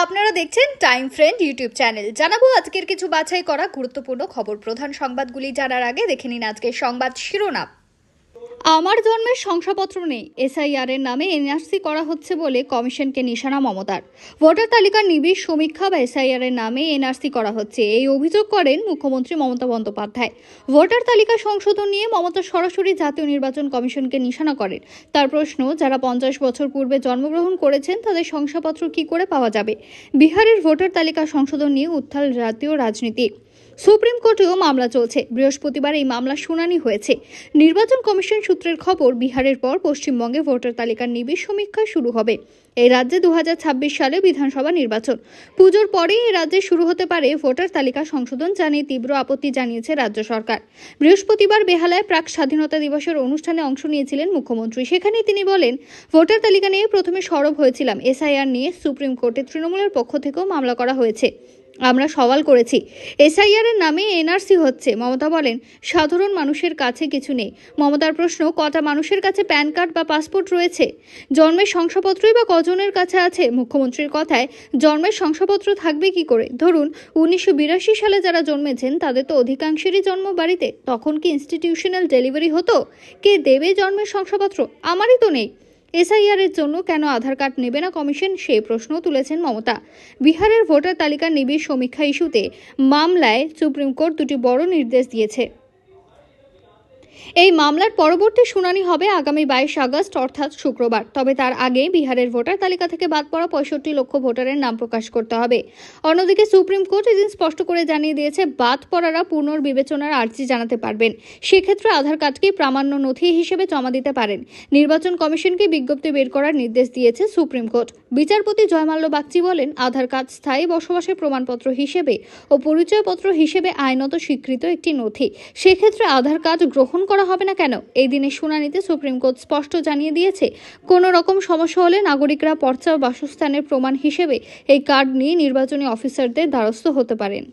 আপনারা দেখছেন time friend YouTube channel. জানাবো আজকের কিছু বাছাই করা গুরুত্বপূর্ণ খবর। প্রধান সংবাদগুলি জানার আগে দেখে নিন আজকের সংবাদ শিরোনাম। আমার জন্মের শংসাপত্র নেই, এসআইআর এর নামে এনআরসি করা হচ্ছে বলে কমিশনকে নিশানা মমতার। ভোটার তালিকার নিবিড় সমীক্ষা বা এসআইআর এর নামে এনআরসি করা হচ্ছে, এই অভিযোগ করেন মুখ্যমন্ত্রী মমতা বন্দ্যোপাধ্যায়। ভোটার তালিকা সংশোধন নিয়ে মমতা সরাসরি জাতীয় নির্বাচন কমিশনকে নিশানা করেন। তার প্রশ্ন, যারা 50 বছর পূর্বে জন্মগ্রহণ করেছেন তাদের শংসাপত্র কি করে পাওয়া যাবে? বিহারের ভোটার তালিকা সংশোধন নিয়ে উত্তাল জাতীয় রাজনীতি। সুপ্রিম কোর্টেও মামলা চলছে। বৃহস্পতিবার এই মামলার শুনানি হয়েছে। নির্বাচন কমিশন সূত্রের খবর, বিহারের পর পশ্চিমবঙ্গে ভোটার তালিকার নিবিড় সমীক্ষা শুরু হবে। এই রাজ্যে 2026 সালে বিধানসভা নির্বাচন। পুজোর পরেই এই রাজ্যে শুরু হতে পারে ভোটার তালিকা সংশোধন, জানিয়ে তীব্র আপত্তি জানিয়েছে রাজ্য সরকার। বৃহস্পতিবার বেহালায় প্রাক স্বাধীনতা দিবসের অনুষ্ঠানে অংশ নিয়েছিলেন মুখ্যমন্ত্রী। সেখানে তিনি বলেন, ভোটার তালিকা নিয়ে প্রথমে সরব হয়েছিলাম, এসআইআর নিয়ে সুপ্রিম কোর্টে তৃণমূলের পক্ষ থেকেও মামলা করা হয়েছে। আমরা সওয়াল করেছি, এসআইআর এর নামে এনআরসি হচ্ছে। মমতা বলেন, সাধারণ মানুষের কাছে কিছু নেই। মমতার প্রশ্ন, কটা মানুষের কাছে প্যান কার্ড বা পাসপোর্ট রয়েছে? জন্মের শংসাপত্রই বা কজনের কাছে আছে? মুখ্যমন্ত্রীর কথায়, জন্মের শংসাপত্র থাকবে কি করে? ধরুন 1982 সালে যারা জন্মেছেন তাদের তো অধিকাংশেরই জন্ম বাড়িতে। তখন কি ইনস্টিটিউশনাল ডেলিভারি হতো? কে দেবে জন্মের শংসাপত্র? আমারই তো নেই। এসআইআর এর জন্য কেন আধার কার্ড নেবে না কমিশন, সেই প্রশ্ন তুলেছেন মমতা। বিহারের ভোটার তালিকার নিবিড় সমীক্ষা ইস্যুতে মামলায় সুপ্রিম কোর্ট দুটি বড় নির্দেশ দিয়েছে। এই মামলার পরবর্তী শুনানি হবে আগামী 22 আগস্ট অর্থাৎ শুক্রবার। তবে তার আগে বিহারের ভোটার তালিকা থেকে বাদ পড়া 65 লক্ষ ভোটারের নাম প্রকাশ করতে হবে। অন্যদিকে সুপ্রিম কোর্ট এদিন স্পষ্ট করে জানিয়ে দিয়েছে, বাদ পড়ারা পুনর্বিবেচনার আর্জি জানাতে পারবেন। সেক্ষেত্রে আধার কার্ডকে প্রামাণ্য নথি হিসেবে জমা দিতে পারেন। নির্বাচন কমিশনকে বিজ্ঞপ্তি বের করার নির্দেশ দিয়েছে সুপ্রিম কোর্ট। বিচারপতি জয়মাল্য বাগচি বলেন, আধার কার্ড স্থায়ী বসবাসের প্রমাণপত্র হিসেবে ও পরিচয়পত্র হিসেবে আইনত স্বীকৃত একটি নথি। সেক্ষেত্রে আধার কার্ড গ্রহণ করা হবে না কেন? এই দিনের শুনানিতে সুপ্রিম কোর্ট স্পষ্ট জানিয়ে দিয়েছে, কোনো রকম সমস্যা হলে নাগরিকরা পর্চা বাসস্থানের প্রমাণ হিসেবে এই কার্ড নিয়ে নির্বাচনী অফিসারদের দ্বারস্থ হতে পারেন।